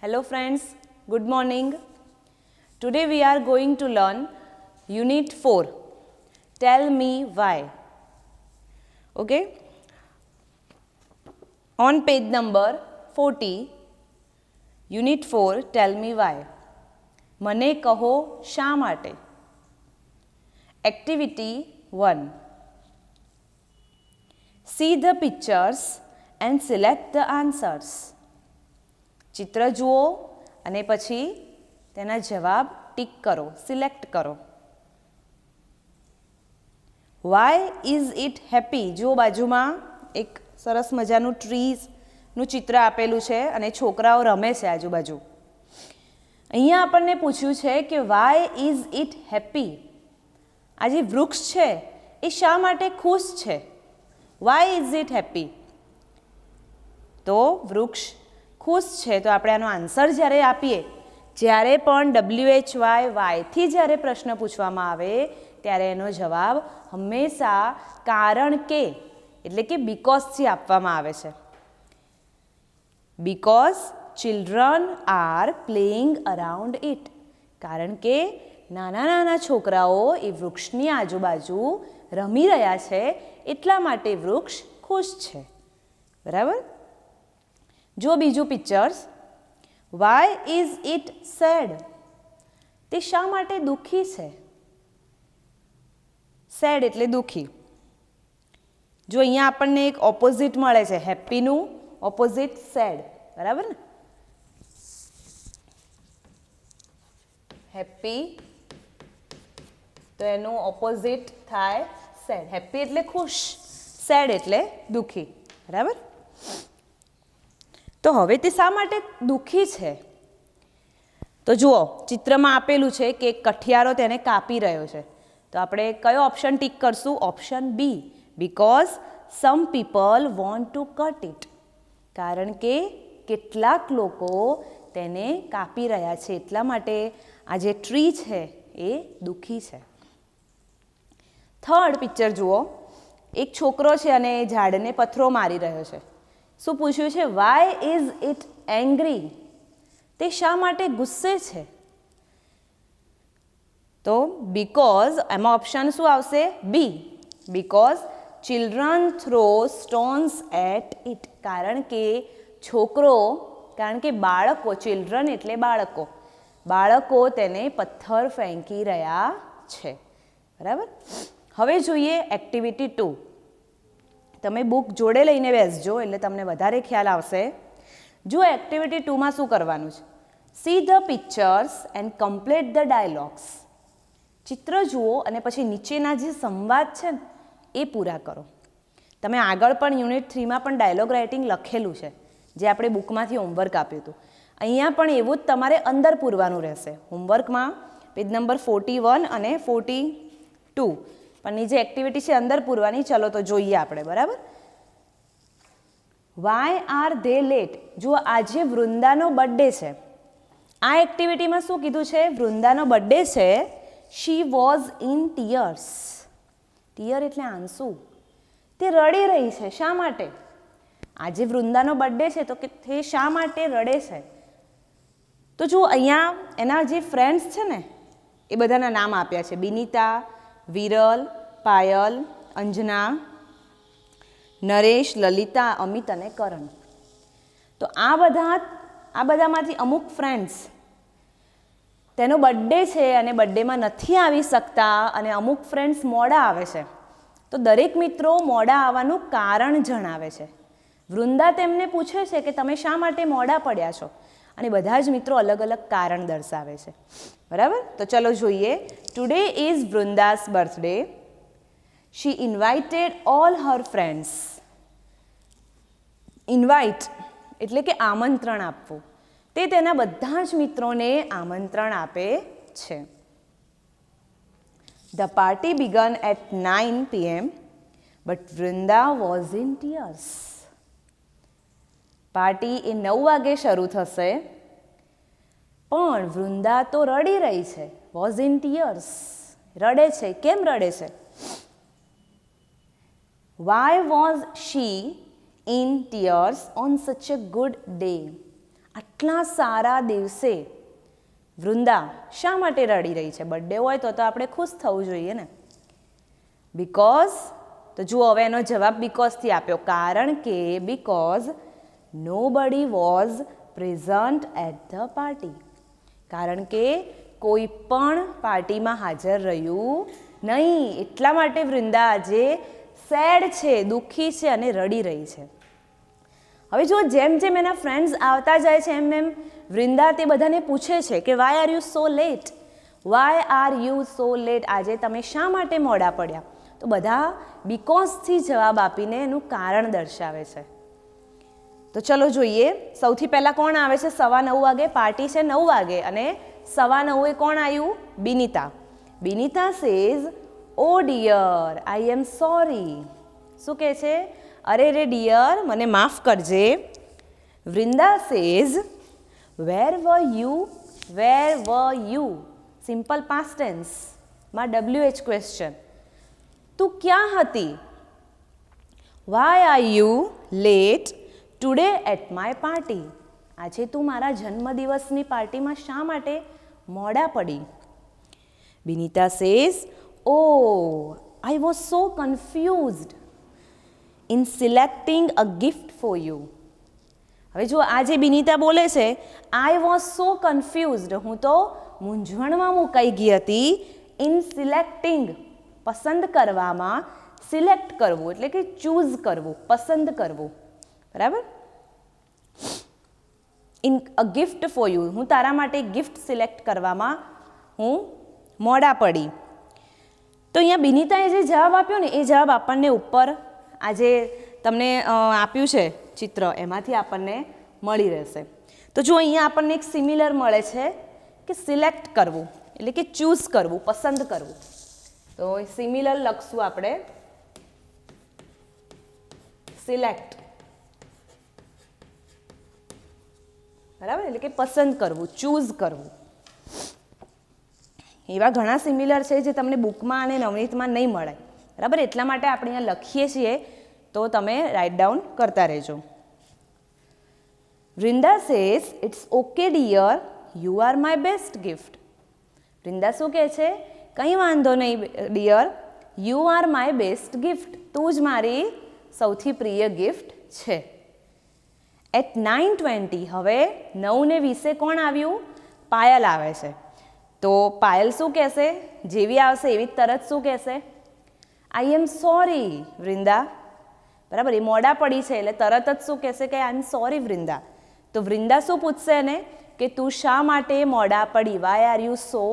Hello friends, good morning. Today we are going to learn Unit 4. Tell me why. Okay. On page number 40, Unit 4, Tell me why. મને કહો શા માટે. Activity 1. See the pictures and select the answers. ચિત્ર જુઓ અને પછી તેના જવાબ ટીક કરો, સિલેક્ટ કરો. Why is it happy? જુઓ બાજુમાં એક સરસ મજાનું ટ્રીઝનું ચિત્ર આપેલું છે અને છોકરાઓ રમે છે આજુબાજુ. અહીંયા આપણને પૂછ્યું છે કે why is it happy? આ જે વૃક્ષ છે એ શા માટે ખુશ છે? Why is it happy? તો વૃક્ષ ખુશ છે. તો આપણે આનો આન્સર જ્યારે આપીએ, જ્યારે પણ WHY વાયથી જ્યારે પ્રશ્ન પૂછવામાં આવે ત્યારે એનો જવાબ હંમેશા કારણ કે એટલે કે બીકોઝથી આપવામાં આવે છે. Because children are playing around it. કારણ કે નાના નાના છોકરાઓ એ વૃક્ષની આજુબાજુ રમી રહ્યા છે એટલા માટે વૃક્ષ ખુશ છે. બરાબર. જો બીજું pictures. Why is it sad? તે શા માટે દુઃખી છે? સેડ એટલે દુઃખી. જો અહીંયા આપણને એક ઓપોઝિટ મળે છે, હેપીનું ઓપોઝિટ સેડ. બરાબર ને? હેપી તો એનું ઓપોઝિટ થાય સેડ. હેપી એટલે ખુશ, સેડ એટલે દુઃખી. બરાબર. તો હવે તે શા માટે દુઃખી છે? તો જુઓ ચિત્રમાં આપેલું છે કે એક કઠિયારો તેને કાપી રહ્યો છે. તો આપણે કયો ઓપ્શન ટીક કરશું? Option B, because some people want to cut it. કારણ કે કેટલાક લોકો તેને કાપી રહ્યા છે એટલા માટે આ જે ટ્રી છે એ દુઃખી છે. થર્ડ પિક્ચર જુઓ. એક છોકરો છે અને એ ઝાડને પથ્થરો મારી રહ્યો છે. શું પૂછ્યું છે? Why is it angry? તે શા માટે ગુસ્સે છે? તો બીકોઝ, એમાં ઓપ્શન શું આવશે? B, because children throw stones at it. કારણ કે છોકરો, કારણ કે બાળકો, ચિલ્ડ્રન એટલે બાળકો, બાળકો તેને પથ્થર ફેંકી રહ્યા છે. બરાબર. હવે જોઈએ એક્ટિવિટી 2. તમે બુક જોડે લઈને બેસજો એટલે તમને વધારે ખ્યાલ આવશે. જો એક્ટિવિટી 2માં શું કરવાનું છે? See the pictures and complete the dialogues. ચિત્ર જુઓ અને પછી નીચેના જે સંવાદ છે ને એ પૂરા કરો. તમે આગળ પણ યુનિટ 3માં પણ ડાયલોગ રાઇટિંગ લખેલું છે જે આપણે બુકમાંથી હોમવર્ક આપ્યું હતું. અહીંયા પણ એવું જ તમારે અંદર પૂરવાનું રહેશે. હોમવર્કમાં પેજ નંબર 41 અને 42 પણ જે એક્ટિવિટી છે અંદર પૂરવાની. ચલો તો જોઈએ આપણે. બરાબર. Why are they late? જો આજે વૃંદાનો બર્થડે છે. આ એક્ટિવિટીમાં શું કીધું છે? વૃંદાનો બર્થડે છે. She was in tears. Tear એટલે આંસુ. તે રડી રહી છે. શા માટે? આજે વૃંદાનો બર્થડે છે તો કે તે શા માટે રડે છે? તો જો અહીંયા એના જે ફ્રેન્ડ્સ છે ને એ બધાના નામ આપ્યા છે. બિનિતા, વિરલ, પાયલ, અંજના, નરેશ, લલિતા, અમિત અને કરણ. તો આ બધામાંથી અમુક ફ્રેન્ડ્સ તેનો બર્થડે છે અને બર્થડેમાં નથી આવી શકતા અને અમુક ફ્રેન્ડ્સ મોડા આવે છે. તો દરેક મિત્રો મોડા આવવાનું કારણ જણાવે છે. વૃંદા તેમને પૂછે છે કે તમે શા માટે મોડા પડ્યા છો? અને બધા જ મિત્રો અલગ અલગ કારણ દર્શાવે છે. બરાબર. તો ચલો જોઈએ. Today is Vrinda's birthday. She invited all her friends. Invite એટલે કે આમંત્રણ આપવું. તે તેના બધા જ મિત્રોને આમંત્રણ આપે છે. The party began at 9 p.m. but Vrinda was in tears. Party એ 9 વાગે શરૂ થશે પણ વૃંદા તો રડી રહી છે. વોઝ ઇન ટીયર્સ, રડે છે. કેમ રડે છે? Why was she in tears on such a good day. આટલા સારા દિવસે વૃંદા શા માટે રડી રહી છે? બર્થડે હોય તો આપણે ખુશ થવું જોઈએ ને. બીકોઝ, તો જુઓ હવે એનો જવાબ બીકોઝથી આપ્યો, કારણ કે because nobody was present at the party. કારણ કે કોઈ પણ પાર્ટીમાં હાજર રહ્યું નહીં, એટલા માટે વૃંદા આજે સેડ છે, દુઃખી છે અને રડી રહી છે. હવે જો જેમ જેમ એના ફ્રેન્ડ્સ આવતા જાય છે એમ એમ વૃંદા તે બધાને પૂછે છે કે why are you so late, why are you so late, આજે તમે શા માટે મોડા પડ્યા? તો બધા બીકોઝથી જવાબ આપીને એનું કારણ દર્શાવે છે. તો ચલો જોઈએ, સૌથી પહેલાં કોણ આવે છે? 9:15 વાગે પાર્ટી છે, 9 વાગે, અને 9:15 કોણ આવ્યું? Binita. Binita says, oh dear I am sorry. શું કહે છે? અરે રે ડિયર, મને માફ કરજે. Vrinda says, where were you, where were you, simple past ટેન્સમાં WH ક્વેશ્ચન. તું ક્યાં હતી? Why are you late today at my party, આજે તું મારા જન્મદિવસની પાર્ટીમાં શા માટે મોડા પડી? Binita says, oh I was so confused in selecting a gift for you. હવે જો આ જે બિનિતા બોલે છે, આઈ વોઝ સો કન્ફ્યુઝડ, હું તો મૂંઝવણમાં મુકાઈ ગઈ હતી, ઇન સિલેક્ટિંગ, પસંદ કરવામાં, સિલેક્ટ કરવું એટલે કે ચૂઝ કરવું, પસંદ કરવું, બરાબર? In a gift for you, હું તારા માટે ગિફ્ટ સિલેક્ટ કરવામાં હું મોડા પડી. તો અહીંયા બિનિતાએ જે જવાબ આપ્યો ને એ જવાબ આપણને ઉપર આજે તમને આપ્યું છે ચિત્ર, એમાંથી આપણને મળી રહેશે. તો જો અહીંયા આપણને એક સિમિલર મળે છે કે સિલેક્ટ કરવું એટલે કે ચૂઝ કરવું, પસંદ કરવું. તો સિમિલર લખશું આપણે, સિલેક્ટ, બરાબર, એટલે કે પસંદ કરવું, ચૂઝ કરવું. એવા ઘણા સિમિલર છે જે તમને બુકમાં અને નવનીતમાં નહીં મળે, બરાબર? એટલા માટે આપણે અહીંયા લખીએ છીએ, તો તમે રાઇટ ડાઉન કરતા રહેજો. Vrinda says, it's okay dear, you are my best gift. Vrinda શું કહે છે? કંઈ વાંધો નહીં dear, you are my best gift, તું જ મારી સૌથી પ્રિય ગિફ્ટ છે. એટ 9:20, હવે 9:20 કોણ આવ્યું? પાયલ આવે છે. તો પાયલ શું કહેશે? જેવી આવશે એવી તરત શું કહેશે? આઈ એમ સોરી વૃંદા, બરાબર? એ મોડા પડી છે એટલે તરત જ શું કહેશે કે આઈ એમ સોરી વૃંદા. તો વૃંદા શું પૂછશે એને કે તું શા માટે મોડા પડી? Why are you so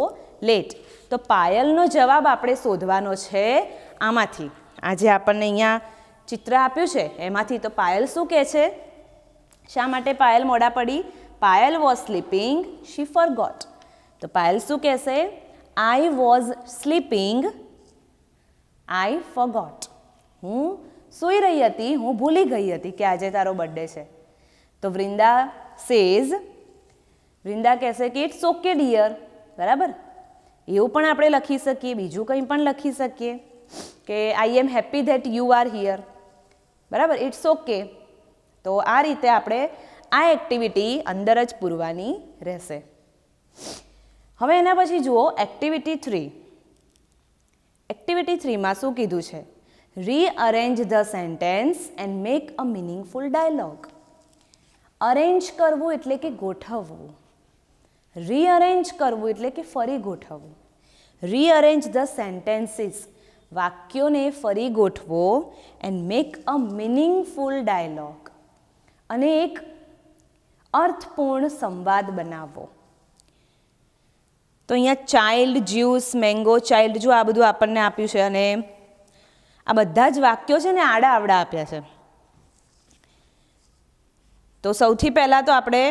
late. તો પાયલનો જવાબ આપણે શોધવાનો છે આમાંથી, આજે આપણને અહીંયા ચિત્ર આપ્યું છે એમાંથી. તો પાયલ શું કહે છે? શા માટે પાયલ મોડા પડી? Payal was sleeping, she forgot. તો પાયલ શું કહેશે? I was sleeping, I forgot. હું સૂઈ રહી હતી, હું ભૂલી ગઈ હતી કે આજે તારો બર્થડે છે. તો વૃંદા સેઝ, વૃંદા કહેશે કે ઇટ્સ ઓકે ડિયર, બરાબર? એવું પણ આપણે લખી શકીએ, બીજું કંઈ પણ લખી શકીએ કે I am happy that you are here, બરાબર? It's okay. તો આ રીતે આપણે આ એક્ટિવિટી અંદર જ પૂરવાની રહેશે. હવે એના પછી જુઓ એક્ટિવિટી 3. એક્ટિવિટી 3માં શું કીધું છે? Rearrange the sentence and make a meaningful dialogue. Arrange કરવું એટલે કે ગોઠવવું, રીઅરેન્જ કરવું એટલે કે ફરી ગોઠવવું. રીઅરેન્જ ધ સેન્ટેન્સીસ, વાક્યોને ફરી ગોઠવો, and make a meaningful dialogue, અને એક અર્થપૂર્ણ સંવાદ બનાવવો. તો અહીંયા ચાઇલ્ડ, જ્યુસ, મેંગો, ચાઇલ્ડ, જો આ બધું આપણને આપ્યું છે અને આ બધા જ વાક્યો છે ને આડા આવડા આપ્યા છે. તો સૌથી પહેલાં તો આપણે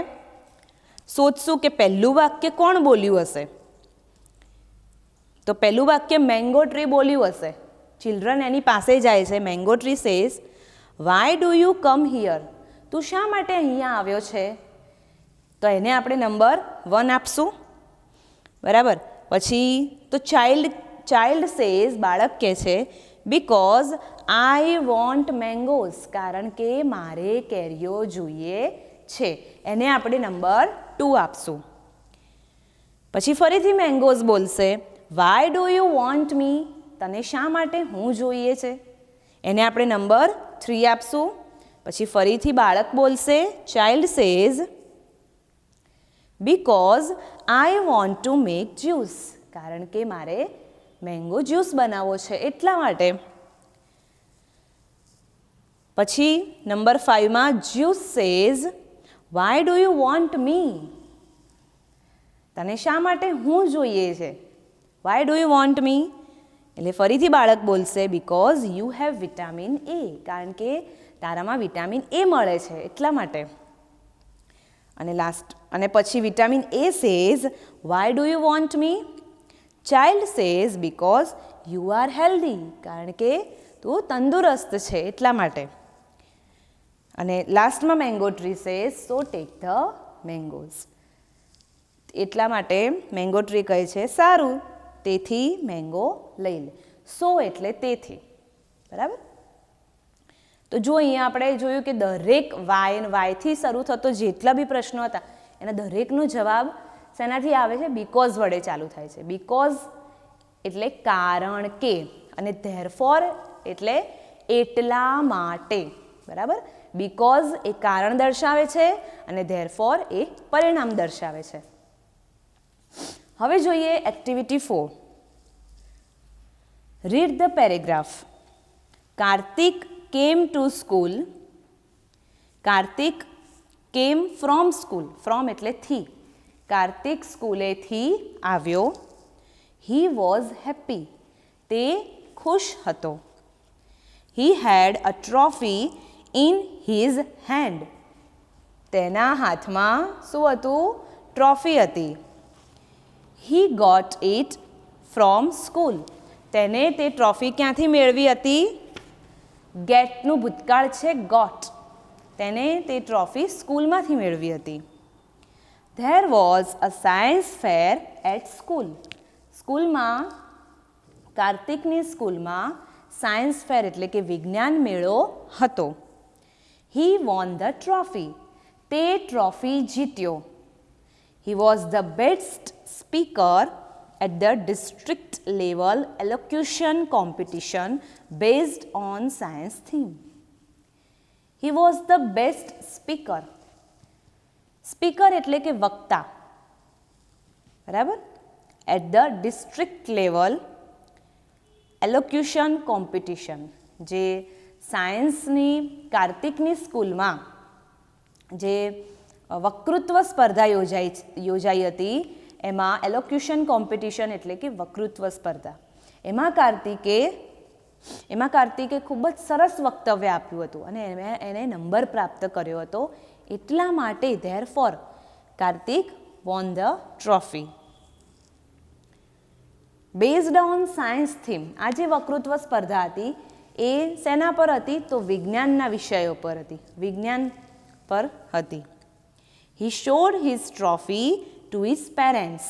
શોધશું કે પહેલું વાક્ય કોણ બોલ્યું હશે. તો પહેલું વાક્ય મેંગો ટ્રી બોલ્યું હશે. ચિલ્ડ્રન એની પાસે જાય છે. Mango tree says, why do you come here, તું શા માટે અહીંયા આવ્યો છે? તો એને આપણે નંબર 1 આપશું, બરાબર? પછી તો ચાઇલ્ડ સેઝ, બાળક કહે છે, બીકોઝ આઈ વોન્ટ મેંગોઝ, કારણ કે મારે કેરીઓ જોઈએ છે. એને આપણે નંબર 2 આપશું. પછી ફરીથી મેંગોઝ બોલશે Y do you want me, તને શા માટે હું જોઈએ છે, એને આપણે નંબર 3 આપશું. પછી ફરીથી બાળક બોલશે child says because I want to make juice, કારણ કે મારે મેંગો જ્યુસ બનાવવો છે એટલા માટે. પછી નંબર 5માં juice says why do you want me, તને શા માટે હું જોઈએ છે, why do you want me, એટલે ફરીથી બાળક બોલશે because you have vitamin A, કારણ કે તારામાં વિટામિન એ મળે છે એટલા માટે. અને પછી vitamin A says why do you want me, child says because you are healthy, કારણ કે તું તંદુરસ્ત છે એટલા માટે. અને લાસ્ટમાં mango tree says so take the mangoes, એટલા માટે મેંગો ટ્રી કહે છે સારું તેથી મેંગો લઈ લે. સો એટલે તેથી, બરાબર. તો જો અહીંયા આપણે જોયું કે દરેક વાયથી શરૂ થતો જેટલા બી પ્રશ્નો હતા એના દરેકનો જવાબ શેનાથી આવે છે, બીકોઝ વડે ચાલુ થાય છે. બીકોઝ એટલે કારણ કે, અને ધેરફોર એટલે એટલા માટે, બરાબર. બીકોઝ એ કારણ દર્શાવે છે અને ધેરફોર એ પરિણામ દર્શાવે છે. હવે જોઈએ activity 4. Read the paragraph. Kartik came to school. Kartik came from school. from એટલે થી. કાર્તિક સ્કૂલેથી આવ્યો. he was happy. તે ખુશ હતો. he had a trophy in his hand. તેના હાથમાં શું હતું, ટ્રોફી હતી. he got it from school. તેને તે ટ્રોફી ક્યાંથી મેળવી હતી, ગેટનું ભૂતકાળ છે ગોટ, તેને તે ટ્રોફી સ્કૂલમાંથી મેળવી હતી. There was a science fair at school. સ્કૂલમાં, કાર્તિકની સ્કૂલમાં સાયન્સ ફેર એટલે કે વિજ્ઞાન મેળો હતો. હી વોન ધ ટ્રોફી. તે ટ્રોફી જીત્યો. He was the best speaker at the district level elocution competition based on science theme. He was the best speaker. Speaker એટલે કે વક્તા, બરાબર. At the district level elocution competition, જે સાયન્સની કાર્તિકની સ્કૂલમાં જે વક્તૃત્વ સ્પર્ધા યોજાઈ હતી એમાં એલોક્યુશન કોમ્પિટિશન એટલે કે વક્તૃત્વ સ્પર્ધા, એમાં કાર્તિકે ખૂબ જ સરસ વક્તવ્ય આપ્યું હતું અને એને નંબર પ્રાપ્ત કર્યો હતો એટલા માટે therefore Kartik won the trophy. Based on science theme. આ જે વક્તૃત્વ સ્પર્ધા હતી એ શેના પર હતી, તો વિજ્ઞાનના વિષયો પર હતી, વિજ્ઞાન પર હતી. He showed his trophy to his parents.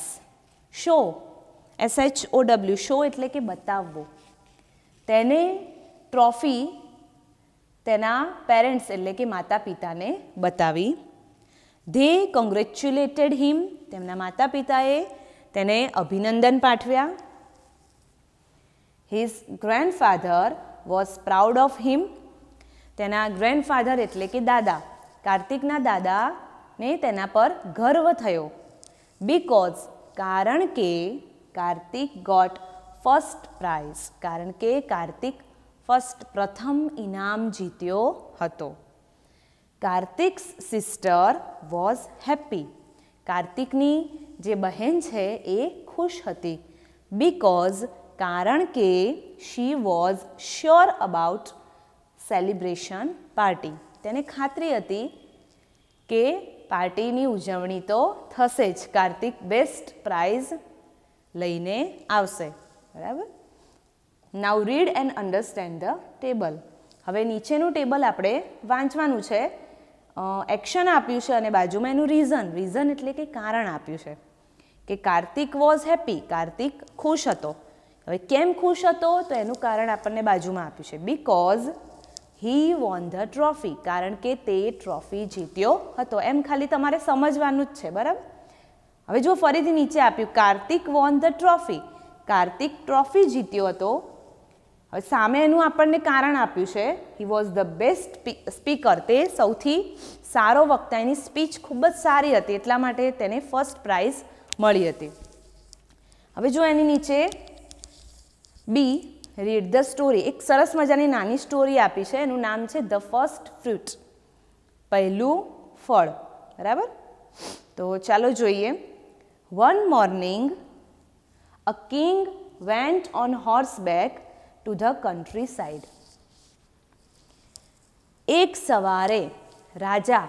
Show, SHOW, show એટલે કે બતાવવો. તેને ટ્રોફી તેના પેરેન્ટ્સ એટલે કે માતા પિતાને બતાવી. They congratulated him. તેમના માતા પિતાએ તેને અભિનંદન પાઠવ્યા. His grandfather was proud of him. તેના ગ્રેન્ડફાધર એટલે કે દાદા, કાર્તિકના દાદાને તેના પર ગર્વ થયો. બીકોઝ, કારણ કે કાર્તિક ગોટ ફર્સ્ટ પ્રાઇઝ, કારણ કે કાર્તિક પ્રથમ ઇનામ જીત્યો હતો. Kartik's sister was happy. કાર્તિકની જે બહેન છે એ ખુશ હતી. બીકોઝ, કારણ કે she was sure about celebration party. તેને ખાતરી હતી કે પાર્ટીની ઉજવણી તો થશે જ, કાર્તિક બેસ્ટ પ્રાઇઝ લઈને આવશે, બરાબર. Now read and understand the table. હવે નીચેનું ટેબલ આપણે વાંચવાનું છે. એક્શન આપ્યું છે અને બાજુમાં એનું રીઝન એટલે કે કારણ આપ્યું છે કે કાર્તિક વોઝ હેપી. કાર્તિક ખુશ હતો. હવે કેમ ખુશ હતો, તો એનું કારણ આપણને બાજુમાં આપ્યું છે. Because he won the trophy, કારણ કે તે ટ્રોફી જીત્યો હતો. એમ ખાલી તમારે સમજવાનું જ છે, બરાબર. હવે જો ફરીથી નીચે આપ્યું Kartik won the trophy, Kartik trophy જીત્યો હતો. હવે સામે એનું આપણને કારણ આપ્યું છે he was the best speaker, તે સૌથી સારો વક્તા, એની સ્પીચ ખૂબ જ સારી હતી એટલા માટે તેને ફર્સ્ટ પ્રાઇઝ મળી હતી. હવે જો એની નીચે બી રીડ ધ સ્ટોરી, એક સરસ મજાની નાની સ્ટોરી આપી છે, એનું નામ છે ધ ફર્સ્ટ ફ્રૂટ, પહેલું ફળ, બરાબર. તો ચાલો જોઈએ. One morning a king went on horseback to the countryside. એક સવારે રાજા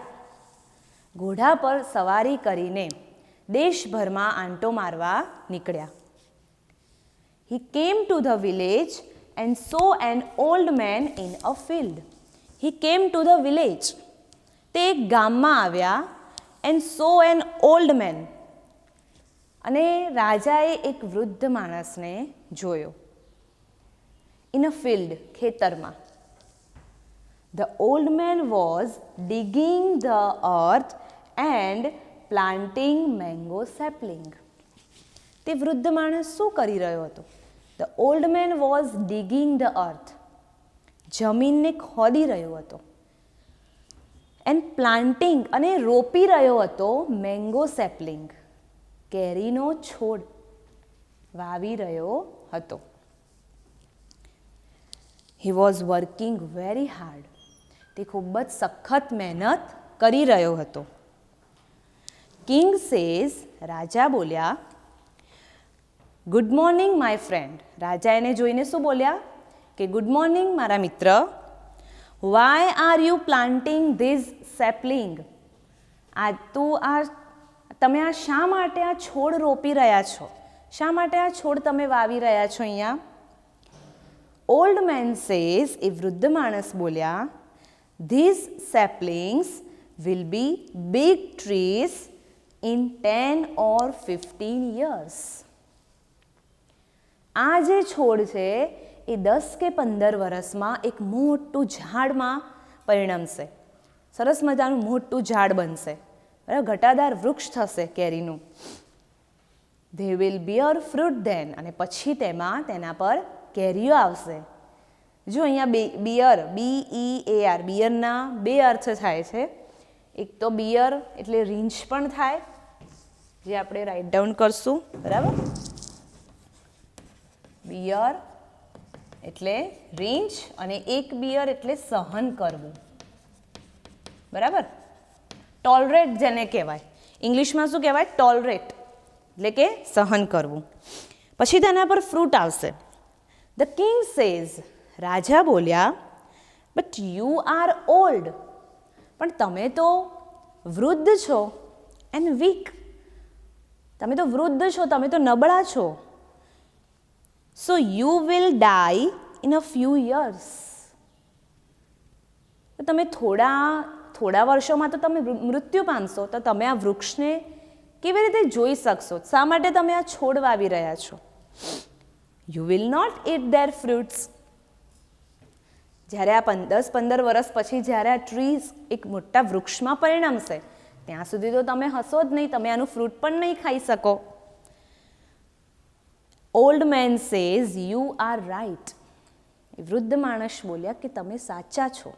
ઘોડા પર સવારી કરીને દેશભરમાં આંટો મારવા નીકળ્યા. He came to the village and saw an old man in a field. He came to the village. તે એક ગામમાં આવ્યા and saw an old man. અને રાજાએ એક વૃદ્ધ માણસને જોયો. In a field, ખેતરમાં. The old man was digging the earth and planting mango sapling. તે વૃદ્ધ માણસ શું કરી રહ્યો હતો? The old man was digging the earth. જમીનને ખોદી રહ્યો હતો. And planting, અને રોપી રહ્યો હતો mango sapling, કેરીનો છોડ વાવી રહ્યો હતો. He was working very hard. તે ખૂબ જ સખત મહેનત કરી રહ્યો હતો. King says, રાજા બોલ્યા, ગુડ મોર્નિંગ માય ફ્રેન્ડ. રાજા એને જોઈને શું બોલ્યા કે ગુડ મોર્નિંગ મારા મિત્ર. Why are you planting these sapling. તમે આ શા માટે આ છોડ રોપી રહ્યા છો? શા માટે આ છોડ તમે વાવી રહ્યા છો અહીંયા? ઓલ્ડ મેન સેઝ, એ વૃદ્ધ માણસ બોલ્યા, these saplings will be big trees in 10 or 15 years. આ જે છોડ છે એ 10 કે 15 વર્ષમાં એક મોટું ઝાડમાં પરિણમશે. સરસ મજાનું મોટું ઝાડ બનશે, બરાબર, ઘટાદાર વૃક્ષ થશે કેરીનું. They will bear fruit then, અને પછી તેના પર કેરીઓ આવશે. જો અહીંયા બિયર, BEAR, બિયરના બે અર્થ થાય છે. એક તો બિયર એટલે રીંછ પણ થાય, જે આપણે રાઇટ ડાઉન કરશું, બરાબર. બિયર એટલે રીંછ, અને એક બિયર એટલે સહન કરવું, બરાબર. ટોલરેટ જેને કહેવાય, ઇંગ્લિશમાં શું કહેવાય? ટોલરેટ એટલે કે સહન કરવું. પછી તેના પર ફ્રૂટ આવશે. ધ કિંગ સેઝ, રાજા બોલ્યા, બટ યુ આર ઓલ્ડ, પણ તમે તો વૃદ્ધ છો, એન્ડ વીક, તમે તો વૃદ્ધ છો, તમે તો નબળા છો. So you will die in a few years. તમે થોડા વર્ષોમાં તો તમે મૃત્યુ પામશો. તો તમે આ વૃક્ષને કેવી રીતે જોઈ શકશો? શા માટે તમે આ છોડ વાવી રહ્યા છો? You will not eat their fruits. જ્યારે આ 10-15 વર્ષ પછી જ્યારે આ ટ્રીઝ એક મોટા વૃક્ષમાં પરિણમશે, ત્યાં સુધી તો તમે હશો જ નહીં, તમે આનું ફ્રૂટ પણ નહીં ખાઈ શકો. Old man says, you are right. વૃદ્ધ માણસ બોલ્યા કે તમે સાચા છો.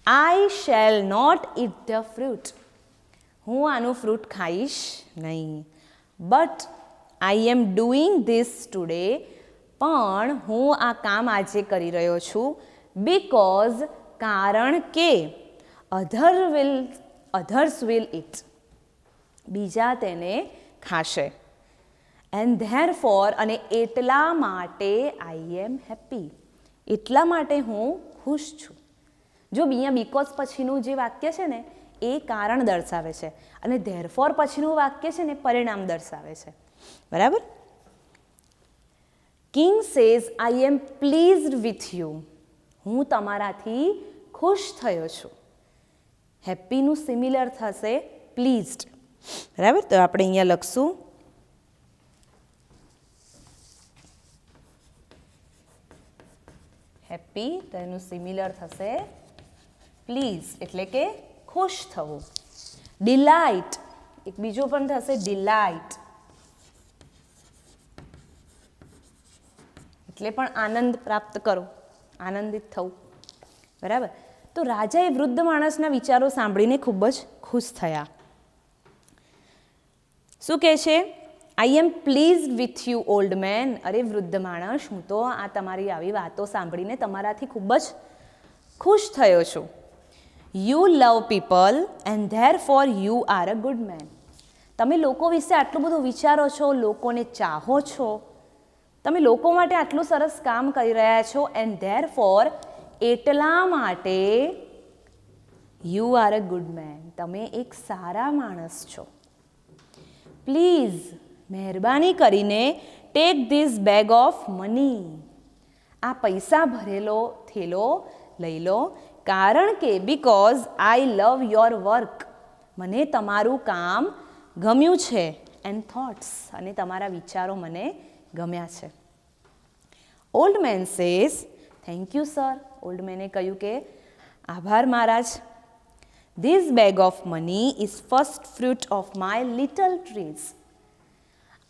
I shall not eat the fruit. હું આનું ફ્રૂટ ખાઈશ નહીં. But I am doing this today. પણ હું આ કામ આજે કરી રહ્યો છું. બીકોઝ, કારણ કે અધર્સ વિલ ઇટ. બીજા તેને ખાશે. એન્ડ ધેરફોર, અને એટલા માટે આઈ એમ હેપી. એટલા માટે હું ખુશ છું. જો અહીંયા બીકોઝ પછીનું જે વાક્ય છે ને એ કારણ દર્શાવે છે, અને ધેરફોર પછીનું વાક્ય છે ને પરિણામ દર્શાવે છે, બરાબર. King says, I am pleased with you. હું તમારાથી ખુશ થયો છું. હેપીનું સિમિલર થશે પ્લીઝડ, બરાબર. તો આપણે અહીંયા લખશું હેપી હેપી તો એનું સિમિલર થશે પ્લીઝ, એટલે કે ખુશ થવું. ડિલાઇટ, એક બીજું પણ થશે ડિલાઇટ, એટલે પણ આનંદ પ્રાપ્ત કરો, આનંદિત થવું. બરાબર. તો રાજાએ વૃદ્ધ માણસના વિચારો સાંભળીને ખૂબ જ ખુશ થયા. શું કહે છે? I am pleased with you old man. અરે વૃદ્ધ માણસ, હું તો આ તમારી આવી વાતો સાંભળીને તમારાથી ખૂબ જ ખુશ થયો છું. You love people and there for you are a good man. તમે લોકો વિશે આટલું બધું વિચારો છો, લોકોને ચાહો છો, તમે લોકો માટે આટલું સરસ કામ કરી રહ્યા છો, એન્ડ ધેર ફોર એટલા માટે you are a good man, તમે એક સારા માણસ છો. પ્લીઝ, મહેરબાની કરીને take this bag of money. આ પૈસા ભરેલો થેલો લઈ લો, કારણ કે because I love your work, મને તમારું કામ ગમ્યું છે, એન્ડ થોટ્સ, અને તમારા વિચારો મને ગમ્યા છે. Old man says thank you sir. Old મેને કહ્યું કે આભાર મહારાજ. This bag of money is first fruit of my little trees.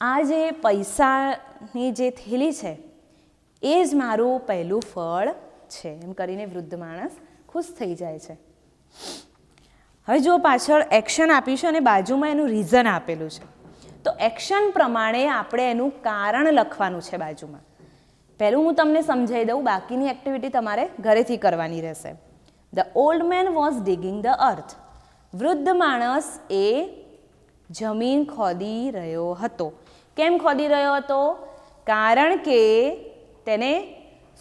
આ જે પૈસાની જે થેલી છે એ જ મારું પહેલું ફળ છે. એમ કરીને વૃદ્ધ માણસ ખુશ થઈ જાય છે. હવે જો પાછળ એક્શન આપ્યું છે અને બાજુમાં એનું રીઝન આપેલું છે, તો એક્શન પ્રમાણે આપણે એનું કારણ લખવાનું છે બાજુમાં. પહેલું હું તમને સમજાવી દઉં, બાકીની એક્ટિવિટી તમારે ઘરેથી કરવાની રહેશે. The old man was ડિગિંગ the earth. વૃદ્ધ માણસ એ જમીન ખોદી રહ્યો હતો. કેમ ખોદી રહ્યો હતો? કારણ કે તેને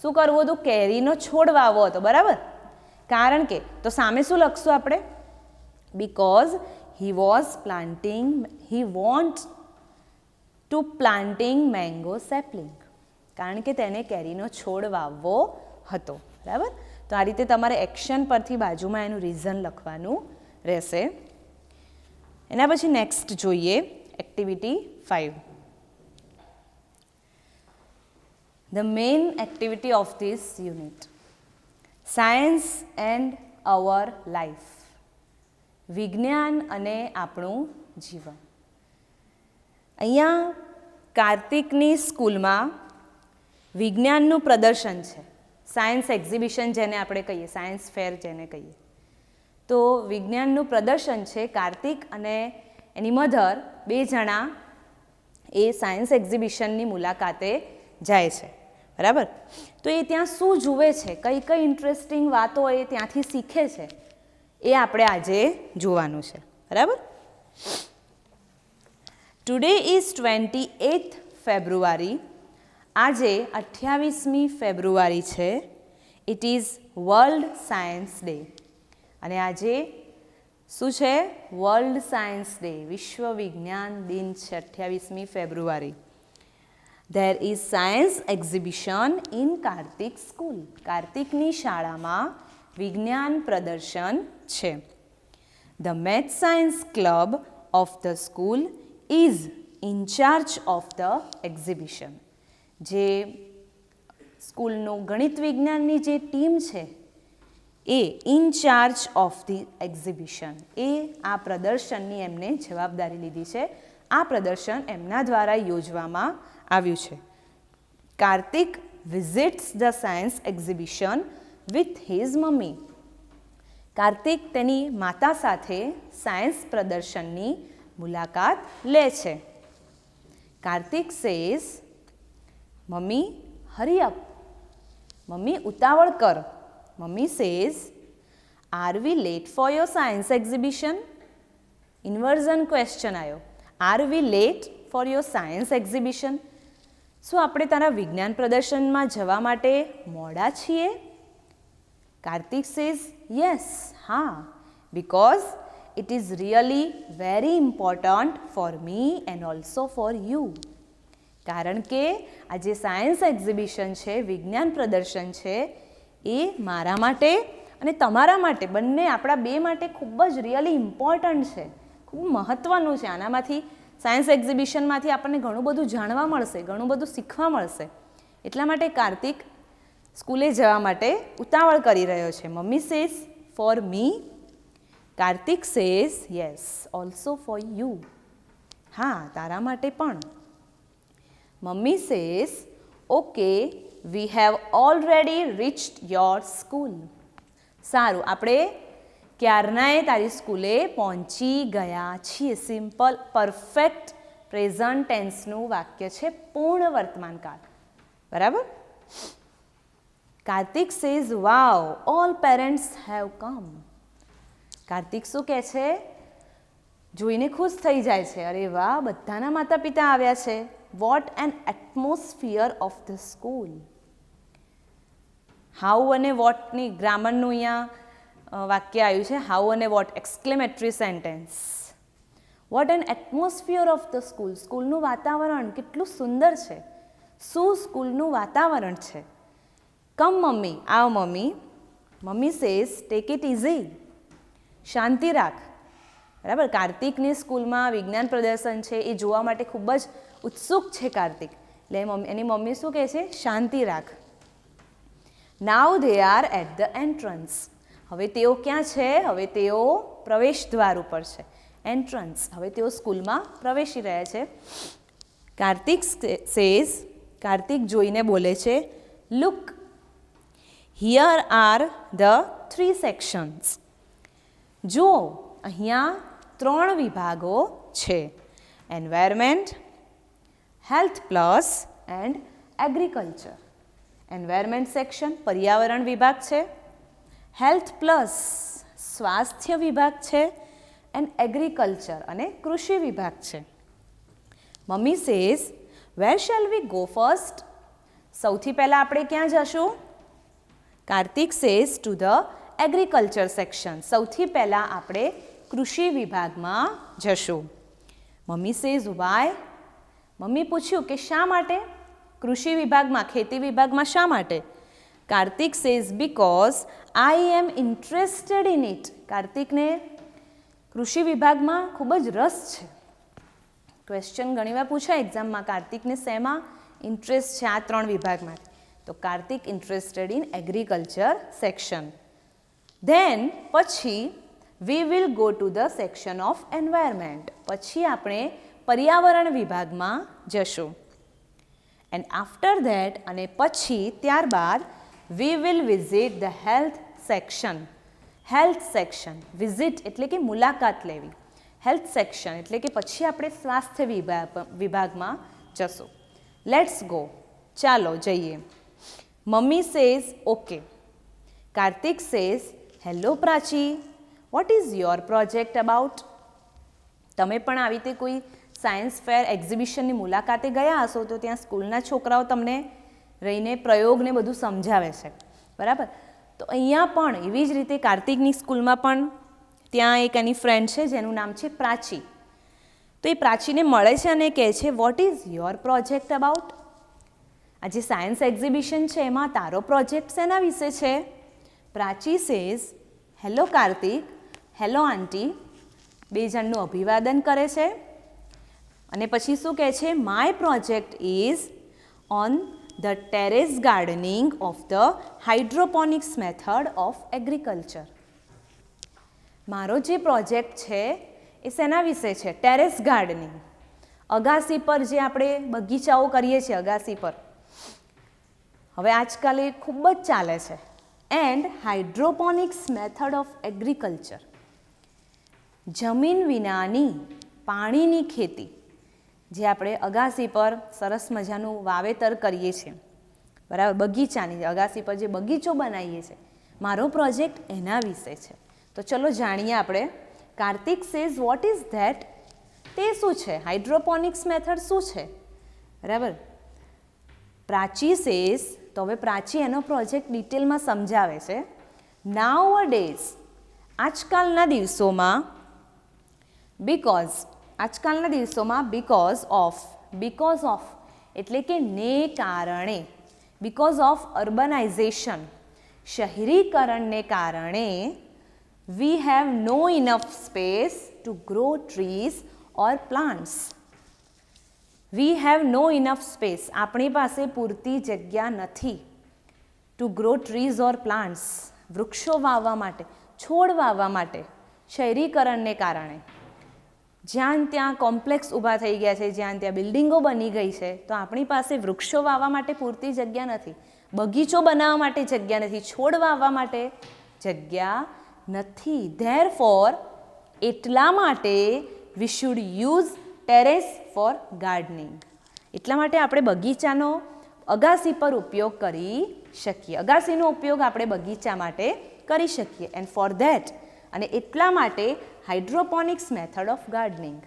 શું કરવું હતું? કેરીનો છોડ વાવવો હતો. બરાબર. કારણ કે, તો સામે શું લખશું આપણે? Because he was planting, he want to planting mango sapling. કારણ કે તેને કેરીનો છોડ વાવવો હતો. બરાબર. તો આ રીતે તમારે એક્શન પરથી બાજુમાં એનું રીઝન લખવાનું રહેશે. એના પછી નેક્સ્ટ જોઈએ activity 5. The main activity of this unit, science and our life. વિજ્ઞાન અને આપણું જીવન. અહીંયા કાર્તિકની સ્કૂલમાં વિજ્ઞાનનું પ્રદર્શન છે. સાયન્સ એક્ઝિબિશન જેને આપણે કહીએ, સાયન્સ ફેર જેને કહીએ. તો વિજ્ઞાનનું પ્રદર્શન છે. કાર્તિક અને એની મધર બે જણા એ સાયન્સ એક્ઝિબિશનની મુલાકાતે જાય છે. બરાબર. તો એ ત્યાં શું જુએ છે, કઈ કઈ ઇન્ટરેસ્ટિંગ વાતો એ ત્યાંથી શીખે છે, એ આપણે આજે જોવાનું છે. બરાબર. ટુડે ઇઝ 28th ફેબ્રુઆરી. આજે 28મી ફેબ્રુઆરી છે. It is world science day. અને આજે શું છે? વર્લ્ડ સાયન્સ ડે, વિશ્વ વિજ્ઞાન દિન છે 28મી ફેબ્રુઆરી. There is science exhibition in Kartik school. કાર્તિકની શાળામાં વિજ્ઞાન પ્રદર્શન છે. The Math Science Club of the school is in charge of the exhibition. જે સ્કૂલનું ગણિત વિજ્ઞાનની જે ટીમ છે એ in charge of the exhibition, એ આ પ્રદર્શનની એમને જવાબદારી લીધી છે. આ પ્રદર્શન એમના દ્વારા યોજવામાં આવ્યું છે. Kartik visits the science exhibition with his mummy. Kartik તેની માતા સાથે સાયન્સ પ્રદર્શનની મુલાકાત લે છે. Kartik says mummy hurry up. Mummy ઉતાવળ કર. Mummy says are we late for your science exhibition. Inversion question આવ્યો. Are we late for your science exhibition. શું આપણે તારા વિજ્ઞાન પ્રદર્શનમાં જવા માટે મોડા છીએ? કાર્તિક સેઝ યસ, હા, because it is really very important for me and also for you. કારણ કે આ જે સાયન્સ એક્ઝિબિશન છે, વિજ્ઞાન પ્રદર્શન છે, એ મારા માટે અને તમારા માટે, બંને આપણા બે માટે ખૂબ જ રિયલી ઇમ્પોર્ટન્ટ છે, ખૂબ મહત્ત્વનું છે. આનામાંથી સાયન્સ એક્ઝિબિશનમાંથી આપણને ઘણું બધું જાણવા મળશે, ઘણું બધું શીખવા મળશે. એટલા માટે કાર્તિક સ્કૂલે જવા માટે ઉતાવળ કરી રહ્યો છે. Mummy says for me. Kartik says yes also for you. હા, તારા માટે પણ. Mummy says okay we have already reached your school. સારું, આપણે ક્યારનાએ તારી સ્કૂલે પહોંચી ગયા છીએ. સિમ્પલ પરફેક્ટ પ્રેઝન્ટ ટેન્સનું વાક્ય છે, પૂર્ણ વર્તમાનકાળ. બરાબર. Kartik says wow all parents have come. Kartik શું કહે છે? જોઈને ખુશ થઈ જાય છે. અરે વાહ, બધાના માતા પિતા આવ્યા છે. What an atmosphere of the school. How અને વોટની ગ્રામરનું અહીંયા વાક્ય આવ્યું છે. હાઉ અને what exclamatory sentence. What an atmosphere of the school. સ્કૂલનું વાતાવરણ કેટલું સુંદર છે. શું સ્કૂલનું વાતાવરણ છે. કમ મમ્મી, આવ mummy. Mummy says take it easy. શાંતિ રાખ. બરાબર. કાર્તિકની સ્કૂલમાં વિજ્ઞાન પ્રદર્શન છે એ જોવા માટે ખૂબ જ ઉત્સુક છે કાર્તિક. એટલે એની મમ્મી શું કહે છે? શાંતિ રાખ. Now they are at the entrance. હવે તેઓ ક્યાં છે? હવે તેઓ પ્રવેશ દ્વાર ઉપર છે. એન્ટ્રન્સ. હવે તેઓ સ્કૂલમાં પ્રવેશી રહ્યા છે. કાર્તિક સેઝ, કાર્તિક જોઈને બોલે છે look here are the 3 sections. જુઓ, અહીંયા 3 વિભાગો છે. Environment, health plus and agriculture. Environment section પર્યાવરણ વિભાગ છે. હેલ્થ પ્લસ સ્વાસ્થ્ય વિભાગ છે. એન્ડ એગ્રીકલ્ચર અને કૃષિ વિભાગ છે. Mummy says where shall we go first. સૌથી પહેલાં આપણે ક્યાં જશું? Kartik says to the agriculture section. સૌથી પહેલાં આપણે કૃષિ વિભાગમાં જશું. Mummy says Y. મમ્મી પૂછ્યું કે શા માટે? કૃષિ વિભાગમાં, ખેતી વિભાગમાં શા માટે? Kartik says because I am interested in it. કાર્તિકને કૃષિ વિભાગમાં ખૂબ જ રસ છે. ક્વેશ્ચન ઘણીવાર પૂછાય એક્ઝામમાં, કાર્તિકને શેમાં ઇન્ટરેસ્ટ છે આ 3 વિભાગમાં? તો Kartik interested in agriculture section. Then પછી we will go to the section of environment. પછી આપણે પર્યાવરણ વિભાગમાં જશું. એન્ડ આફ્ટર ધેટ, અને પછી ત્યારબાદ we will visit the health section. Health section, visit એટલે કે મુલાકાત લેવી. હેલ્થ સેક્શન એટલે કે પછી આપણે સ્વાસ્થ્ય વિભાગમાં જશું. Let's go. ચાલો જઈએ. Mummy says okay. Kartik says hello Prachi, vote is your project about. તમે પણ આવી રીતે કોઈ સાયન્સ ફેર એક્ઝિબિશનની મુલાકાતે ગયા હશો તો ત્યાં સ્કૂલના છોકરાઓ તમને રહીને પ્રયોગને બધું સમજાવે છે. બરાબર. તો અહીંયા પણ એવી જ રીતે કાર્તિકની સ્કૂલમાં પણ ત્યાં એક એની ફ્રેન્ડ છે જેનું નામ છે પ્રાચી. તો એ પ્રાચીને મળે છે અને કહે છે vote is your project about. આ જે સાયન્સ એક્ઝિબિશન છે એમાં તારો પ્રોજેક્ટ શેના વિશે છે? Prachi says hello Kartik, hello aunty. 2 જણનું અભિવાદન કરે છે અને પછી શું કહે છે? My project is on the terrace gardening of the hydroponics method of agriculture. મારો જે પ્રોજેક્ટ છે એ શેના વિશે છે? Terrace gardening. અગાસી પર જે આપણે બગીચાઓ કરીએ છીએ અગાસી પર, હવે આજકાલ એ ખૂબ જ ચાલે છે. And hydroponics method of agriculture. જમીન વિનાની પાણીની ખેતી જે આપણે અગાસી પર સરસ મજાનું વાવેતર કરીએ છીએ. બરાબર. બગીચાની અગાસી પર જે બગીચો બનાવીએ છીએ, મારો પ્રોજેક્ટ એના વિશે છે. તો ચલો જાણીએ આપણે. Kartik says what is that. તે શું છે? હાઇડ્રોપોનિક્સ મેથડ શું છે? બરાબર. પ્રાચી સેઝ, તો હવે પ્રાચી એનો પ્રોજેક્ટ ડિટેલમાં સમજાવે છે. નાઉ અ ડેઝ, આજકાલના દિવસોમાં, બીકોઝ ઓફ એટલે કે ને કારણે, બીકોઝ ઓફ અર્બનાઇઝેશન, શહેરીકરણને કારણે, we have no enough space to grow trees or plants. We have no enough space, આપણી પાસે પૂરતી જગ્યા નથી. To grow trees or plants, વૃક્ષો વાવવા માટે, છોડ વાવવા માટે. શહેરીકરણને કારણે જ્યાં ત્યાં કોમ્પ્લેક્સ ઊભા થઈ ગયા છે, જ્યાં ત્યાં બિલ્ડિંગો બની ગઈ છે, તો આપણી પાસે વૃક્ષો વાવવા માટે પૂરતી જગ્યા નથી, બગીચો બનાવવા માટે જગ્યા નથી, છોડ વાવવા માટે જગ્યા નથી. ધેરફોર એટલા માટે we should use terrace for gardening. એટલા માટે આપણે બગીચાનો અગાસી પર ઉપયોગ કરી શકીએ. અગાસીનો ઉપયોગ આપણે બગીચા માટે કરી શકીએ. એન્ડ ફોર ધેટ, અને એટલા માટે હાઇડ્રોપોનિક્સ મેથડ ઓફ ગાર્ડનિંગ.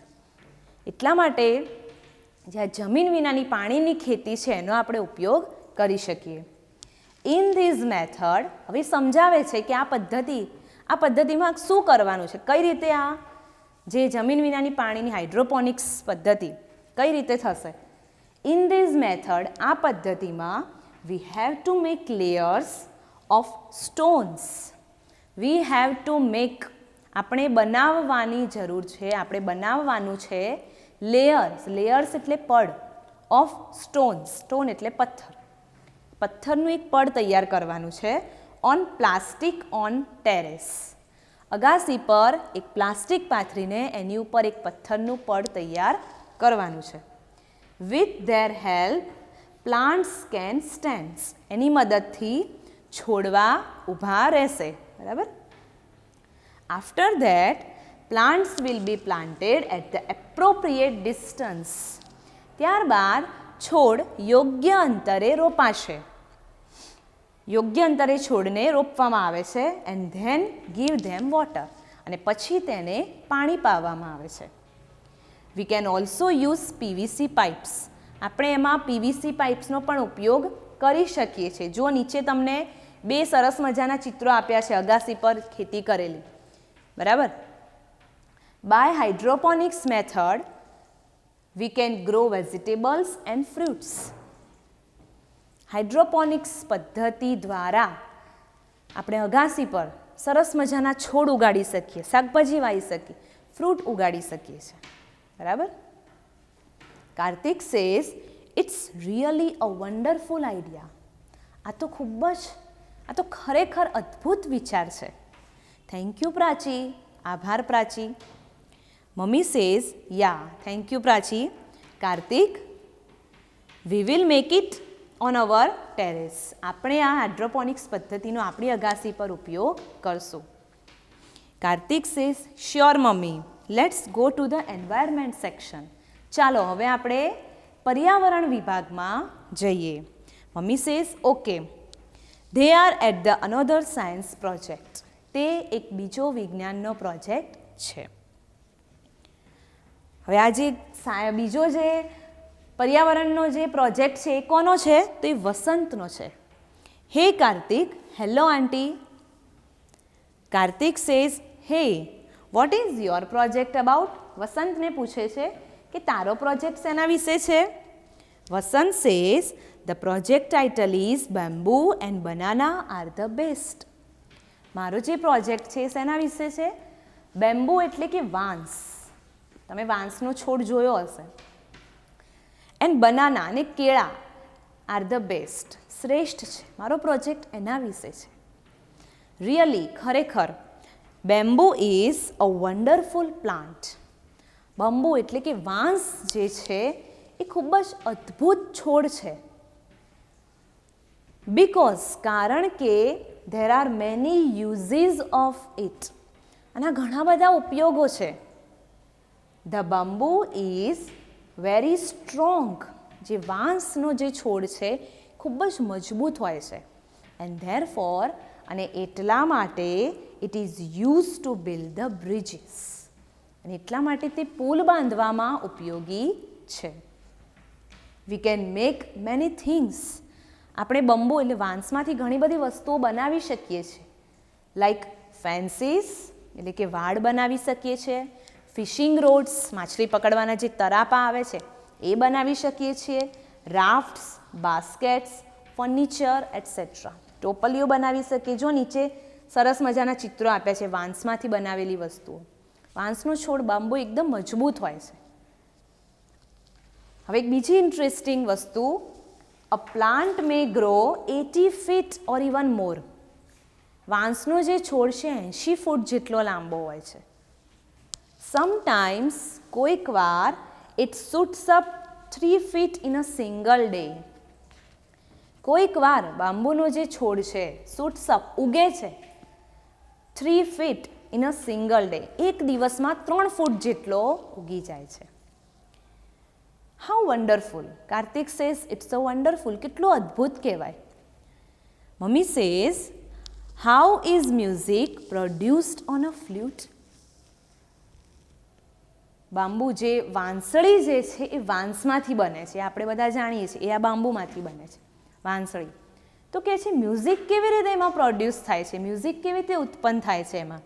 એટલા માટે જ્યાં જમીન વિનાની પાણીની ખેતી છે એનો આપણે ઉપયોગ કરી શકીએ. ઇન ધીઝ મેથડ, હવે સમજાવે છે કે આ પદ્ધતિમાં શું કરવાનું છે, કઈ રીતે આ જે જમીન વિનાની પાણીની હાઇડ્રોપોનિક્સ પદ્ધતિ કઈ રીતે થશે. ઇન ધીઝ મેથડ, આ પદ્ધતિમાં we have to make layers of stones. We have to make, આપણે બનાવવાની જરૂર છે, આપણે બનાવવાનું છે લેયર્સ. લેયર્સ એટલે પડ, ઓફ સ્ટોન્સ, સ્ટોન એટલે પથ્થર, પથ્થરનું એક પડ તૈયાર કરવાનું છે. ઓન પ્લાસ્ટિક ઓન ટેરેસ, અગાસી પર એક પ્લાસ્ટિક પાથરીને એની ઉપર એક પથ્થરનું પડ તૈયાર કરવાનું છે. With their help plants can stands, એની મદદથી છોડવા ઊભા રહેશે. બરાબર. After that plants will be planted at the appropriate distance. ત્યારબાદ છોડ યોગ્ય અંતરે રોપાશે. યોગ્ય અંતરે છોડને રોપવામાં આવે છે. And then give them water, અને પછી તેને પાણી પાવામાં આવે છે. We can also use PVC pipes. આપણે એમાં પીવીસી પાઇપ્સનો પણ ઉપયોગ કરી શકીએ છીએ. જો નીચે તમને બે સરસ મજાના ચિત્રો આપ્યા છે અગાસી પર ખેતી કરેલી. બરાબર. By hydroponics method we can grow vegetables and fruits. Hydroponics પદ્ધતિ દ્વારા આપણે અગાસી પર સરસ મજાના છોડ ઉગાડી શકીએ, શાકભાજી વાવી શકીએ, ફ્રૂટ ઉગાડી શકીએ છીએ. બરાબર. Kartik says it's really a wonderful idea. આ તો ખરેખર અદ્ભુત વિચાર છે. Thank you Prachi. આભાર Prachi. Mummy says yeah thank you Prachi. Kartik, we will make it on our terrace. આપણે આ હાઇડ્રોપોનિક્સ પદ્ધતિનો આપણી અગાસી પર ઉપયોગ કરશું. Kartik says sure mummy. Let's go to the environment section. ચાલો હવે આપણે પર્યાવરણ વિભાગમાં જઈએ. Mummy says okay. They are at the another science project. તે એક બીજો વિજ્ઞાનનો પ્રોજેક્ટ છે. હવે આ જે બીજો જે પર્યાવરણનો જે પ્રોજેક્ટ છે એ કોનો છે? તો એ વસંતનો છે. Hey Kartik. Hello aunty. Kartik says hey what is your project about? વસંતને પૂછે છે કે તારો પ્રોજેક્ટ શેના વિશે છે? Vasant says the project title is bamboo and banana are the best. મારો જે પ્રોજેક્ટ છે શેના વિશે છે? બેમ્બુ એટલે કે વાંસ. તમે વાંસનો છોડ જોયો હશે. એન્ડ બનાના અને કેળા આર ધ બેસ્ટ, શ્રેષ્ઠ છે. મારો પ્રોજેક્ટ એના વિશે છે. રિયલી, ખરેખર, bamboo is a wonderful plant. Bamboo એટલે કે વાંસ જે છે એ ખૂબ જ અદ્ભુત છોડ છે. બીકોઝ, કારણ કે there are many uses of it. આના ઘણા બધા ઉપયોગો છે. The bamboo is very strong. જે વાંસનો જે છોડ છે ખૂબ જ મજબૂત હોય છે. એન્ડ ધેરફોર, અને એટલા માટે it is use to build the bridges. અને એટલા માટે તે પુલ બાંધવામાં ઉપયોગી છે. We can make many things. આપણે બંબુ એટલે વાંસમાંથી ઘણી બધી વસ્તુઓ બનાવી શકીએ છીએ. લાઈક ફેન્સીસ એટલે કે વાડ બનાવી શકીએ છીએ. ફિશિંગ રોડ્સ, માછલી પકડવાના જે તરાપા આવે છે એ બનાવી શકીએ છીએ. રાફ્ટ્સ, બાસ્કેટ્સ, ફર્નિચર એટસેટ્રા. ટોપલીઓ બનાવી શકીએ. જો નીચે સરસ મજાના ચિત્રો આપ્યા છે વાંસમાંથી બનાવેલી વસ્તુઓ. વાંસનો છોડ બાંબુ એકદમ મજબૂત હોય છે. હવે એક બીજી ઇન્ટરેસ્ટિંગ વસ્તુ a plant may grow 80 feet or even more. વાંસનો જે છોડ છે 80 ફૂટ જેટલો લાંબો હોય છે. સમટાઈમ્સ કોઈક વાર it shoots up 3 feet in a single day. કોઈક વાર બાંબુનો જે છોડ છે શૂટ્સ અપ ઉગે છે 3 feet in a single day. એક દિવસમાં 3 ફૂટ જેટલો ઉગી જાય છે. How wonderful. Kartik says it's so wonderful. કેટલું અદ્ભુત કહેવાય. Mummy says how is music produced on a flute. Bamboo જે વાંસળી જે છે એ વાંસમાંથી બને છે, આપણે બધા જાણીએ છીએ, એ આ બાંબુમાંથી બને છે વાંસળી. તો કહે છે મ્યુઝિક કેવી રીતે એમાં પ્રોડ્યુસ થાય છે, મ્યુઝિક કેવી રીતે ઉત્પન્ન થાય છે એમાં.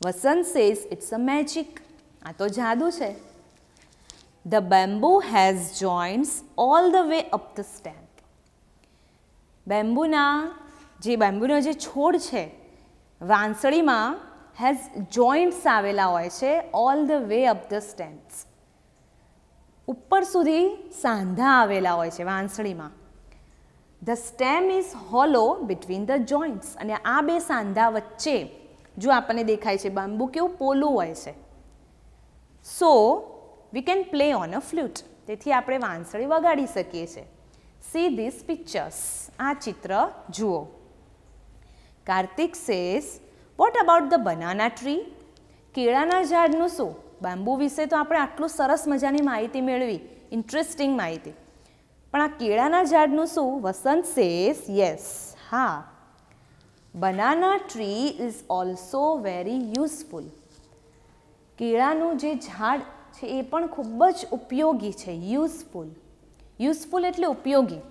વસંત સેઝ ઇટ્સ અ મેજિક. આ તો જાદુ છે. The bamboo has joints all the way up the stem. બાંબુનો જે છોડ છે વાંસળીમાં હેઝ જોઇન્ટ્સ આવેલા હોય છે all the way up the stems. ઉપર સુધી સાંધા આવેલા હોય છે વાંસળીમાં. The stem is hollow between the joints. અને આ બે સાંધા વચ્ચે જો આપણને દેખાય છે બાંબુ કેવું પોલું હોય છે. So we can play on a flute. તેથી આપણે વાંસળી વગાડી શકીએ છીએ. See this pictures. આ ચિત્ર જુઓ. Kartik says what about the banana tree. કેળાના ઝાડનું શું. બાંબુ વિશે તો આપણે આટલું સરસ મજાની માહિતી મેળવી, ઇન્ટરેસ્ટિંગ માહિતી, પણ આ કેળાના ઝાડનું શું. વસંત સેઝ યસ, હા. Banana tree is also very useful. કેળાનું જે ઝાડ છે એ પણ ખૂબ જ ઉપયોગી છે. યુઝફુલ. યુઝફુલ એટલે ઉપયોગી.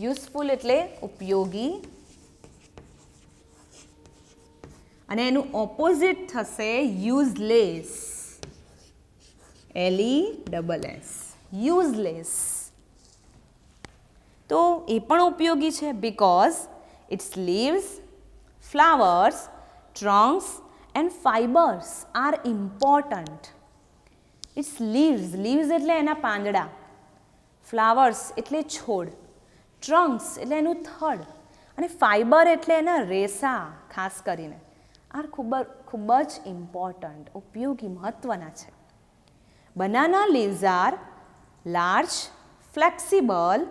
યુઝફુલ એટલે ઉપયોગી. અને એનું ઓપોઝિટ થશે યુઝલેસ. LESS. યુઝલેસ. તો એ પણ ઉપયોગી છે because its leaves, flowers, trunks and fibers are important. Its leaves. Leaves એટલે એના પાંદડા. Flowers એટલે છોડ. Trunks એટલે એનું થડ. અને ફાઈબર એટલે એના રેસા ખાસ કરીને. આ ખૂબ જ ઇમ્પોર્ટન્ટ, ઉપયોગી, મહત્વના છે. Banana leaves are large, flexible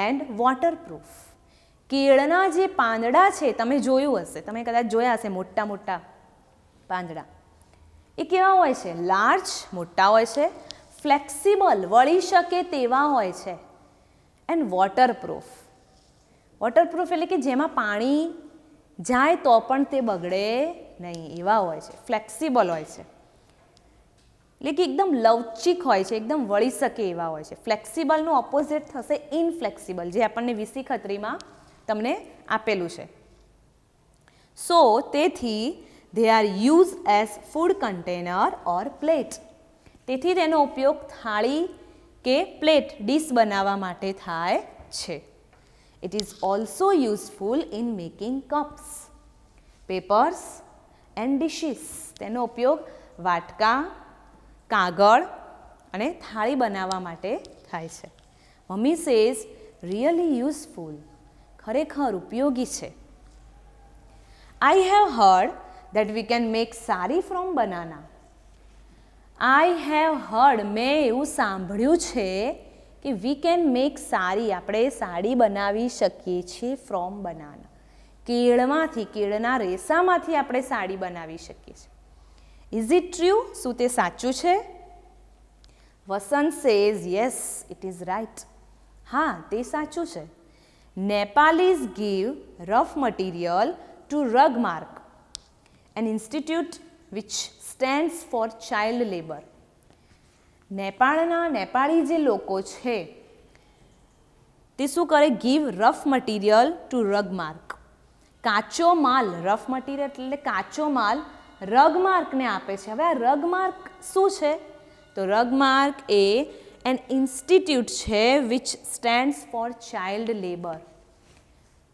and waterproof. કેળના જે પાંદડા છે તમે જોયું હશે, તમે કદાચ જોયા હશે મોટા મોટા પાંદડા. એ કેવા હોય છે. લાર્જ મોટા હોય છે, ફ્લેક્સિબલ વળી શકે તેવા હોય છે, એન્ડ વોટરપ્રૂફ. વોટરપ્રૂફ એટલે કે જેમાં પાણી જાય તો પણ તે બગડે નહીં એવા હોય છે. ફ્લેક્સિબલ હોય છે એટલે કે એકદમ લવચિક હોય છે, એકદમ વળી શકે એવા હોય છે. ફ્લેક્સિબલનું ઓપોઝિટ થશે ઇનફ્લેક્સિબલ, જે આપણને વિસી ખત્રીમાં તમને આપેલું છે. સો તેથી they are used as food container or plate. તેથી તેનો ઉપયોગ થાળી કે પ્લેટ ડીશ બનાવવા માટે થાય છે. It is also useful in making cups, papers and dishes. તેનો ઉપયોગ વાટકા, કાગળ અને થાળી બનાવવા માટે થાય છે. Mummy says really useful. ખરેખર ઉપયોગી છે. I have heard that we can make sari from banana. I have heard, મેં એવું સાંભળ્યું છે કે we can make sari, આપણે સાડી બનાવી શકીએ છીએ from banana. કેળમાંથી, કેળના રેસામાંથી આપણે સાડી બનાવી શકીએ છીએ. Is it true? શું તે સાચું છે? વસંત says yes, it is right. હા, તે સાચું છે. Nepalis give rough material to Rugmark, an institute which stands for child labor. Nepali જે લોકો છે તે શું કરે. Give rough material to Rugmark. કાચો માલ, રફ મટીરિયલ એટલે કાચો માલ રગમાર્કને આપે છે. હવે આ રગમાર્ક શું છે? તો રગમાર્ક એ એન ઇન્સ્ટિટ્યૂટ છે which stands for child labour.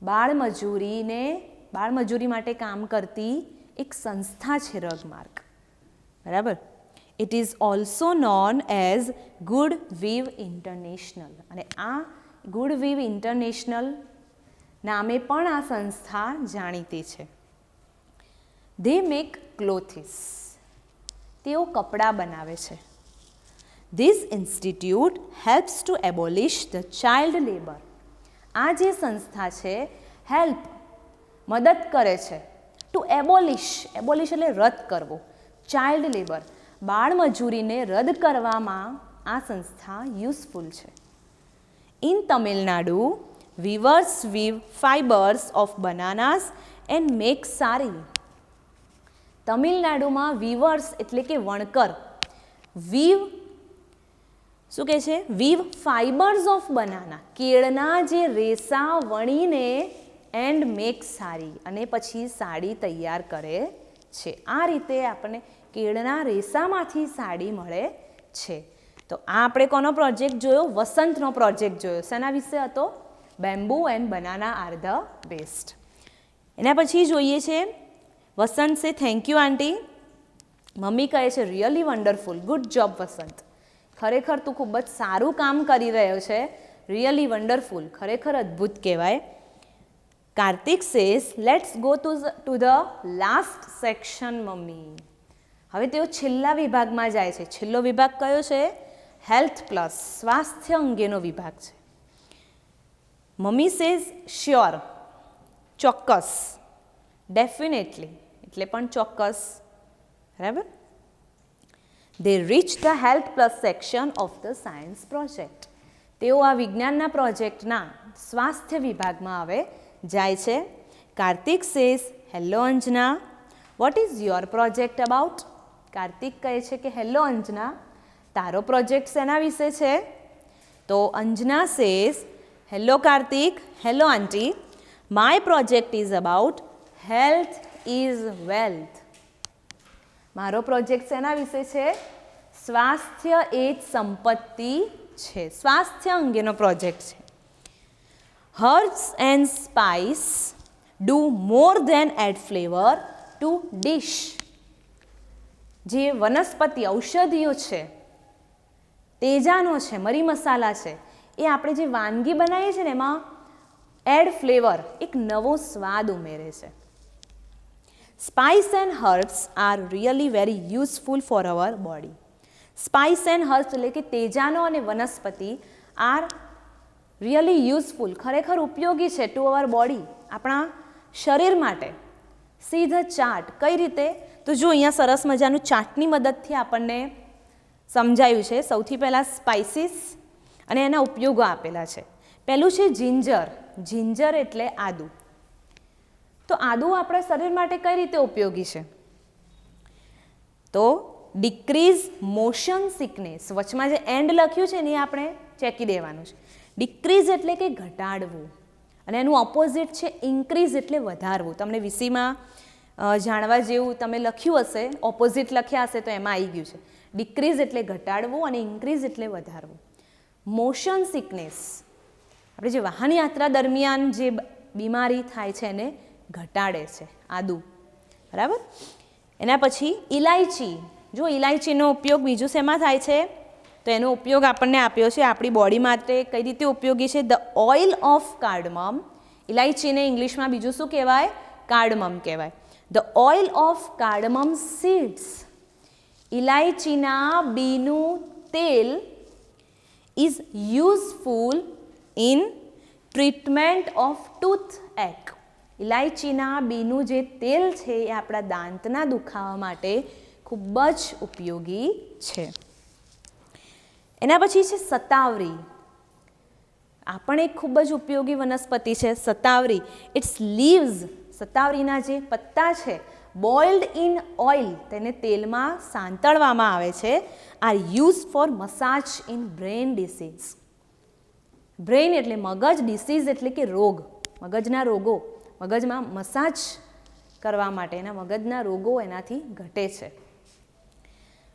બાળમજૂરી માટે કામ કરતી એક સંસ્થા છે રગમાર્ક. બરાબર. It is also known as GoodWeave International. અને આ ગુડવિવ ઇન્ટરનેશનલ નામે પણ આ સંસ્થા જાણીતી છે. They make clothes. તેઓ કપડાં બનાવે છે. This institute helps to abolish the child labour. આ જે સંસ્થા છે હેલ્પ મદદ કરે છે ટુ એબોલિશ. એબોલિશ એટલે રદ કરવો. ચાઇલ્ડ લેબર બાળ મજૂરીને રદ કરવામાં આ સંસ્થા યુઝફુલ છે. In Tamil Nadu weavers weave fibres of bananas and make sari. તમિલનાડુમાં વીવર્સ એટલે કે વણકર વીવ શું કહે છે વીવ ફાઇબર્સ ઓફ બનાના. કેળના જે રેસા વણીને એન્ડ મેક સાડી અને પછી સાડી તૈયાર કરે છે. આ રીતે આપણને કેળના રેસામાંથી સાડી મળે છે. તો આ આપણે કોનો પ્રોજેક્ટ જોયો? વસંતનો પ્રોજેક્ટ જોયો. શેના વિશે હતો? Bamboo and banana are the best. એના પછી જોઈએ છે વસંત સે થેન્ક યુ આંટી. મમ્મી કહે છે રિયલી વન્ડરફુલ, ગુડ જોબ વસંત. ખરેખર તું ખૂબ જ સારું કામ કરી રહ્યો છે. રિયલી વન્ડરફુલ, ખરેખર અદ્ભુત કહેવાય. Kartik says let's go to the last section mummy. હવે તેઓ છેલ્લા વિભાગમાં જાય છે. છેલ્લો વિભાગ કયો છે? હેલ્થ પ્લસ, સ્વાસ્થ્ય અંગેનો વિભાગ છે. મમ્મી સેઝ શ્યોર, ચોક્કસ. ડેફિનેટલી એટલે પણ ચોક્કસ, બરાબર. They reach the health plus section of the science project. તેઓ આ વિજ્ઞાનના પ્રોજેક્ટના સ્વાસ્થ્ય વિભાગમાં હવે જાય છે. Kartik says hello Anjana, vote is your project about? Kartik કહે છે કે હેલો અંજના, તારો પ્રોજેક્ટ શેના વિશે છે? તો Anjana says hello Kartik, hello aunty, my project is about health is wealth. મારો પ્રોજેક્ટ શેના વિશે છે? સ્વાસ્થ્ય એ જ સંપત્તિ છે. સ્વાસ્થ્ય અંગેનો પ્રોજેક્ટ છે. Herbs and spice do more than add flavour to dish. જે વનસ્પતિ ઔષધિઓ છે, તેજાનો છે, મરી મસાલા છે, એ આપણે જે વાનગી બનાવીએ છીએ ને એમાં એડ ફ્લેવર, એક નવો સ્વાદ ઉમેરે છે. Spice and herbs are really very useful for our body. Spice and herbs એટલે કે તેજાનો અને વનસ્પતિ આર રિયલી યુઝફુલ, ખરેખર ઉપયોગી છે ટુ અવર બોડી, આપણા શરીર માટે. See the chart. કઈ રીતે? તો જો અહીંયા સરસ મજાનું ચાર્ટની મદદથી આપણને સમજાયું છે. સૌથી પહેલાં સ્પાઇસીસ અને એના ઉપયોગો આપેલા છે. પહેલું છે જિંજર. જિંજર એટલે આદુ. તો આદુ આપણા શરીર માટે કઈ રીતે ઉપયોગી છે? તો ડિક્રીઝ મોશન સિકનેસ. વચમાં જે એન્ડ લખ્યું છે ને એ આપણે ચેકી દેવાનું છે. ડિક્રીઝ એટલે કે ઘટાડવું અને એનું ઓપોઝિટ છે ઇન્ક્રીઝ એટલે વધારવું. તમને વીસીમાં જાણવા જેવું તમે લખ્યું હશે, ઓપોઝિટ લખ્યા હશે તો એમાં આવી ગયું છે. ડિક્રીઝ એટલે ઘટાડવું અને ઇન્ક્રીઝ એટલે વધારવું. મોશન સિકનેસ, આપણે જે વાહન યાત્રા દરમિયાન જે બીમારી થાય છે એને ઘટાડે છે આદુ, બરાબર. એના પછી ઇલાયચી. જો ઇલાયચીનો ઉપયોગ બીજું શેમાં થાય છે? તો એનો ઉપયોગ આપણને આપ્યો છે આપણી બોડી માટે કઈ રીતે ઉપયોગી છે? The oil of cardamom. ઇલાયચીને ઇંગ્લિશમાં બીજું શું કહેવાય? કાર્ડમમ કહેવાય. The oil of cardamom seeds. ઇલાયચીના બીનું તેલ is useful in treatment of toothache. ઇલાયચીના બીનું જે તેલ છે એ આપણા દાંતના દુખાવા માટે ખૂબ જ ઉપયોગી છે. એના પછી છે સતાવરી. આ પણ એક ખૂબ જ ઉપયોગી વનસ્પતિ છે સતાવરી. It's leaves. સતાવરીના જે પત્તા છે બોઇલ્ડ ઇન ઓઇલ, તેને તેલમાં સાંતળવામાં આવે છે. Are use for massage in brain disease. Brain એટલે મગજ, ડિસીઝ એટલે કે રોગ, મગજના રોગો. મગજમાં મસાજ કરવા માટે એના મગજના રોગો એનાથી ઘટે છે.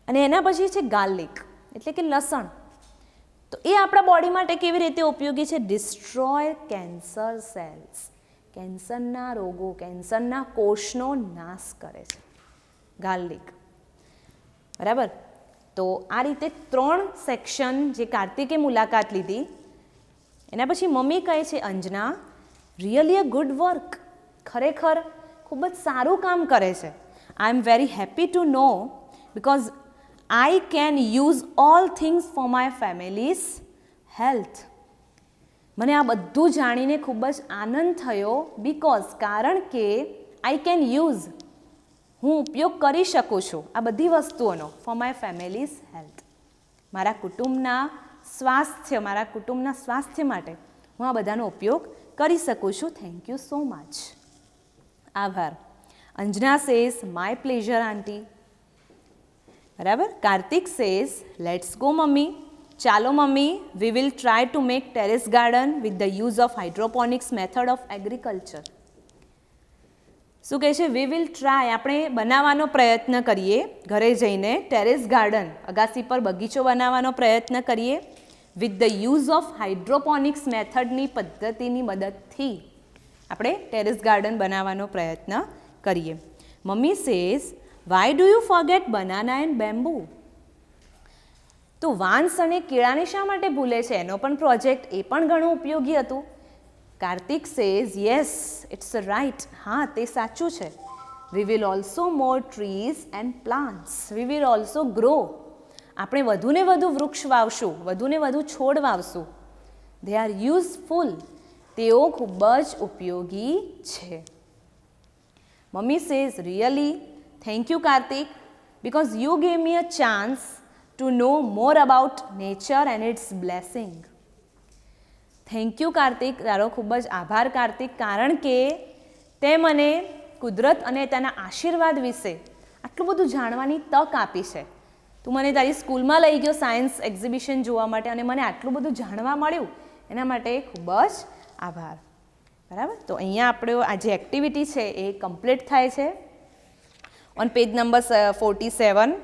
અને એના પછી છે ગાર્લિક એટલે કે લસણ. તો એ આપણા બોડી માટે કેવી રીતે ઉપયોગી છે? Destroy cancer cells. કેન્સરના રોગો, કેન્સરના કોષનો નાશ કરે છે ગાર્લિક, બરાબર. તો આ રીતે 3 સેક્શન જે કાર્તિકે મુલાકાત લીધી, એના પછી મમ્મી કહે છે Anjana really a good work, ખરેખર ખૂબ જ સારું કામ કરે છે. I am very happy to know because I can use all things for my family's health. મને આ બધું જાણીને ખૂબ જ આનંદ થયો બિકોઝ કારણ કે આઈ કેન યુઝ, હું ઉપયોગ કરી શકું છું આ બધી વસ્તુઓનો ફોર માય ફેમિલીઝ હેલ્થ, મારા કુટુંબના સ્વાસ્થ્ય માટે હું આ બધાનો ઉપયોગ કરી શકું છું. Thank you so much. આભાર. Anjana says my pleasure aunty. બરાબર. Kartik says let's go mummy. ચાલો mummy, we will try to make terrace garden with the use of hydroponics method of agriculture. શું કહે છે? વી વિલ ટ્રાય, આપણે બનાવવાનો પ્રયત્ન કરીએ, ઘરે જઈને ટેરેસ ગાર્ડન, અગાસી પર બગીચો બનાવવાનો પ્રયત્ન કરીએ with the use of hydroponics મેથડની પદ્ધતિની મદદથી આપણે ટેરેસ ગાર્ડન બનાવવાનો પ્રયત્ન કરીએ. Mummy says why do you forget banana and bamboo. તો વાંસ અને કેળાને શા માટે ભૂલે છે? એનો પણ પ્રોજેક્ટ, એ પણ ઘણું ઉપયોગી હતું. Kartik says yes it's right, હા તે સાચું છે. We will also more trees and plants, we will also grow, આપણે વધુને વધુ વૃક્ષ વાવશું, વધુને વધુ છોડ વાવશું. દે આર યુઝફુલ, તેઓ ખૂબ જ ઉપયોગી છે. Mummy says really thank you Kartik because you gave me a chance to know more about nature and its blessing. Thank you Kartik, તારો ખૂબ જ આભાર કાર્તિક, કારણ કે તે મને કુદરત અને તેના આશીર્વાદ વિશે આટલું બધું જાણવાની તક આપી છે. તું મને તારી સ્કૂલમાં લઈ ગયો સાયન્સ એક્ઝિબિશન જોવા માટે અને મને આટલું બધું જાણવા મળ્યું, એના માટે ખૂબ જ આભાર. બરાબર. તો અહીંયા આપણે આ જે એક્ટિવિટી છે એ કમ્પ્લીટ થાય છે ઓન પેજ નંબર 47.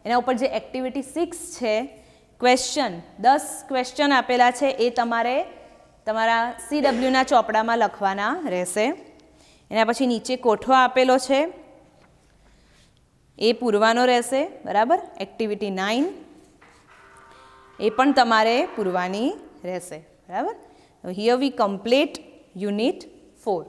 એના ઉપર જે એક્ટિવિટી 6 છે, ક્વેશ્ચન 10 ક્વેશ્ચન આપેલા છે, એ તમારે તમારા CWના ચોપડામાં લખવાના રહેશે. એના પછી નીચે કોઠો આપેલો છે એ પૂરવાનો રહેશે. બરાબર. એક્ટિવિટી 9 એ પણ તમારે પૂરવાની રહેશે. બરાબર. Here we complete unit 4.